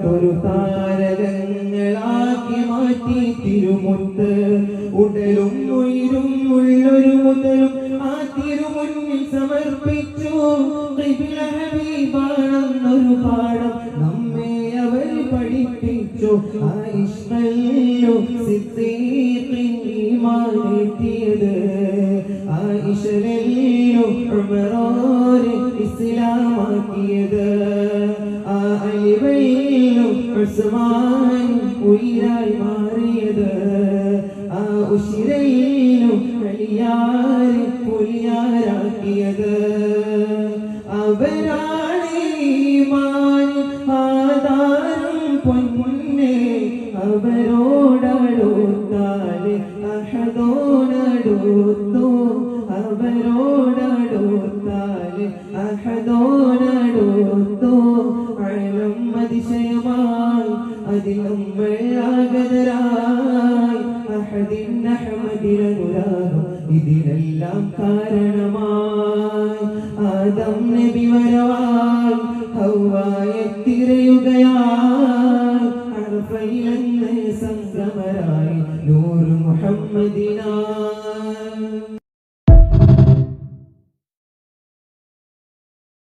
ഒരു താരകങ്ങളാക്കി മാറ്റി തിരുമുത്ത് ഉടലും ഉയരും ഉള്ളൊരു മുതലും ആ തിരുമുന്നിൽ സമർപ്പിച്ചു ഖിബ്ല ഹബീബാണെന്നൊരു പാഠം നമ്മെ അവർ പഠിപ്പിച്ചു ആയിഷല്ലോ സിദ്ദീഖിൻ ഈമാനെത്തിയത് ആയിഷലല്ലോ ഉമറോരെ ഇസ്ലാമാക്കിയത് ആ അലിവല്ലോ ഉസ്മാൻ ഉയിരായി മാറിയത് ആ ഉശിരയിലും അലിയാരെ പുലിയാരാക്കിയത് അവരാണ് ഈമാൻ ആധാരം പൊന്നെ അവരോടടുത്താല് അഹദോടടുത്തു അവരോടടുത്താല് അഹദോടടുത്തു അഴലും അതിശയമായി അതിൽ നമ്മൾ ആഗതരായി അഹദിൻ അഹമ്മദിലനുരാഗം ഇതിനെല്ലാം കാരണമായി ആദം നബി വരവായി ഹവ്വായെ തിരയുകയായി അർഫയിലെന്ന് സംഗമരായി നൂറ് മുഹമ്മദിനായി